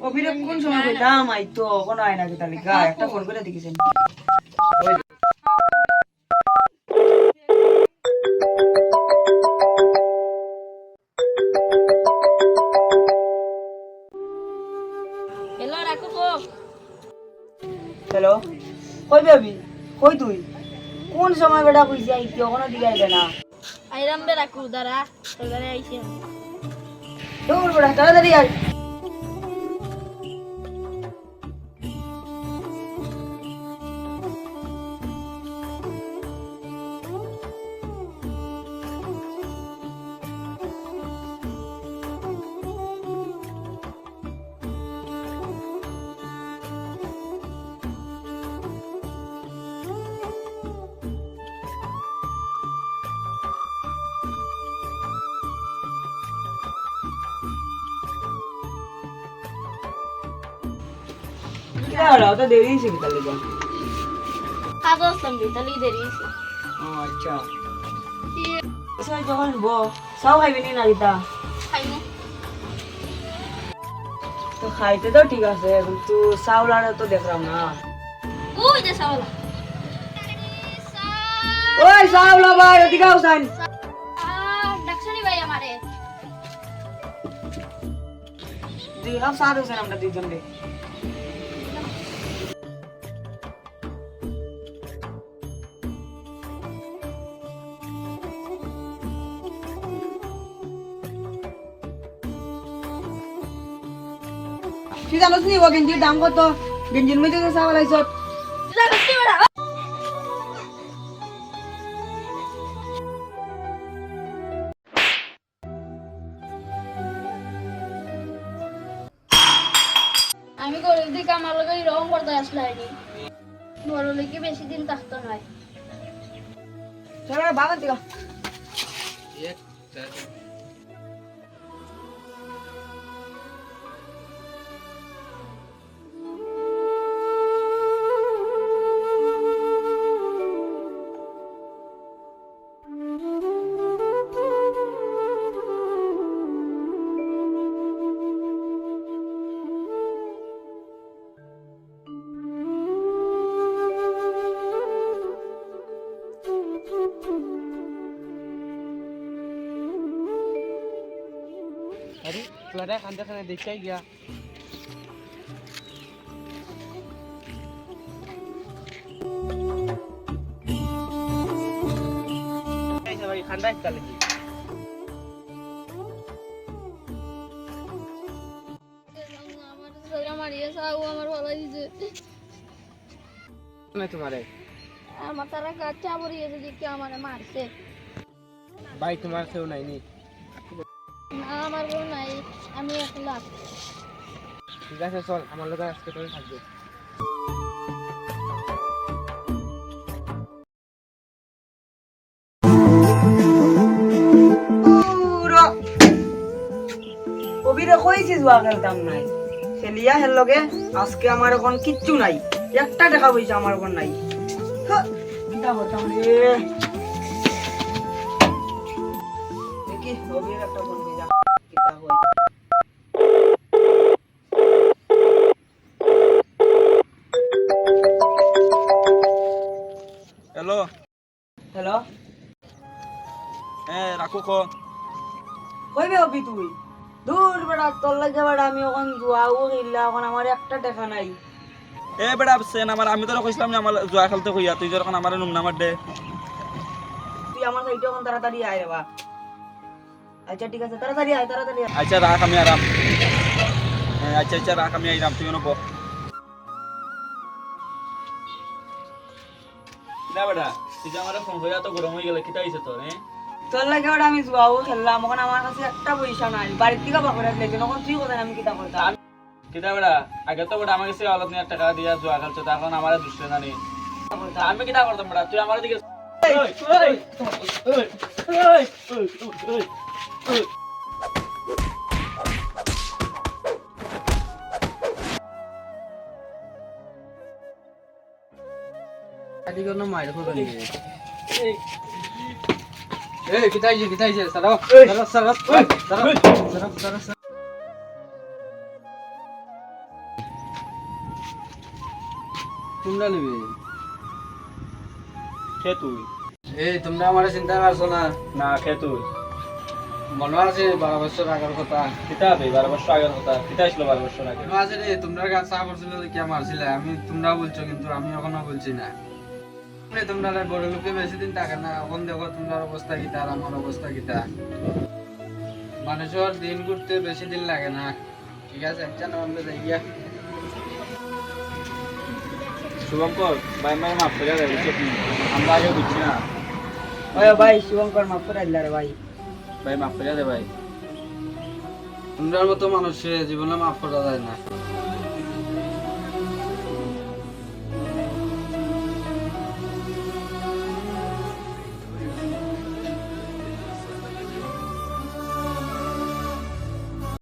অভিরে কোন সময় কইতাম আই তো কোন আয় না কিতা লিগা একটা ফোন করে দেখিছেন হ্যালো রাখো কো হ্যালো কই বেবি কই তুই কোন সময় বেটা কইছি আই তো কোনো দিকে আইলে না আইরাম বে রাখো দাঁড়া এবারে আইছি দৌড় বেটা তাড়াতাড়ি আয় কিরা হলো তো দেরি হইছে কিতা লিগা কাগজ লম্বি তালি দেরি হইছে ও আচ্ছা এসে যখন বো সাও খাইবি নি না কিতা খাইমু তো খাইতে তো ঠিক আছে কিন্তু চাউলার তো দেখলাম না ওই যে সাওলা ওই চাউলা ভাই এদিকে আউসাইন ডাকছনি ভাই আমারে দুই কাপ চা দিয়েছেন আমরা দুইজন রে কি জানোস নি ও গেঞ্জির দাম কত গেঞ্জির মধ্যে তো চাওয়া লাইছ ডাকছনি বড়া আমি করে দিকে আমার লগে এরকম করতে আসলাইনি বড় লেগে বেশি দিন থাকতো নয় চলো বাগান থেকে अरे तुला खांद्या खाण्या देखाय गया खांदा तुम्हारे मारছে भाई तुम्हारे से नहीं नहीं না আমার বউ নাই আমি একলা ঠিক আছে চল আমার লোক আজকে তোরে থাকবে পুরো অভিরে কইছি জুয়া খেলতাম নাই খেলিয়া হেল লগে আজকে আমার এখন কিচ্ছু নাই একটা টাকা পয়সা আমার এখন নাই কিটা হতাম রে দেখি অভির একটা ফোন দিলা কিটা হই হ্যালো হ্যালো হ্যাঁ রাখো খো কইবে অভি তুই দূর বেড়া তোর লাগে বেড়া আমি এখন জুয়াও খেললা এখন আমার একটা টাকা নাই এ বেটা সেন আমার আমি তোরা কইছিলাম না আমার জুয়া খেলতে কইয়া তুই যখন আমার নুম নামার দে তুই আমার সাইডে এখন তাড়াতাড়ি আয় রে বা আচ্ছা ঠিক আছে তাড়াতাড়ি আয় আচ্ছা রাখ আমি আরাম হ্যাঁ আচ্ছা রাখ আমি আইরাম তুই নব না বেটা তুই যে আমার ফোন কইরা তো গরম হয়ে গেল কিটা হইছে তোর হ্যাঁ তোর লাগে বেড়া আমি জুয়াও খেললাম এখন আমার কাছে একটা পয়সা নাই বাড়ির থেকে বাপরে আসলে তখন তুই কোথায় আমি কিতা করতাম কিটা বেটা আগে তো বেটা আমার কাছে আলাদা নিয়ে টাকা দিয়া জুয়া খেলছো তখন আমার দুষ্টা জানি আমি কিটা করতাম বেটা তুই আমার দিকে আদি কোন মাইর করে নি এই কিতাই যে সারা সারা সারা সারা সারা তোমরা নেবে খে তুই এই তোমরা আমার চিন্তা করছো না না খে তুই মনে আছে 12 বছর আগের কথা কিতা হবে 12 বছর আগের কথা কিতা ছিল 12 বছর আগে মনে আছে রে তোমরা কাছে চা করছিল কি মারছিলে আমি তোমরা বলছো কিন্তু আমি এখনো বলছি না তোমরা বড় লোকে বেশি দিন থাকে না এখন দেখো তোমার অবস্থা কিতা আর আমার অবস্থা কিতা মানুষের দিন ঘুরতে বেশি দিন লাগে না ঠিক আছে চলো আমরা যাই গিয়া শুভঙ্কর ভাই ভাই মাফ করে দেবে আমরা আগে বুঝছি না ওই ভাই শুভঙ্কর মাফ করে দিলা রে ভাই ভাই মাফ করে দে ভাই তোমরার মতো মানুষের জীবনে মাফ করা যায় না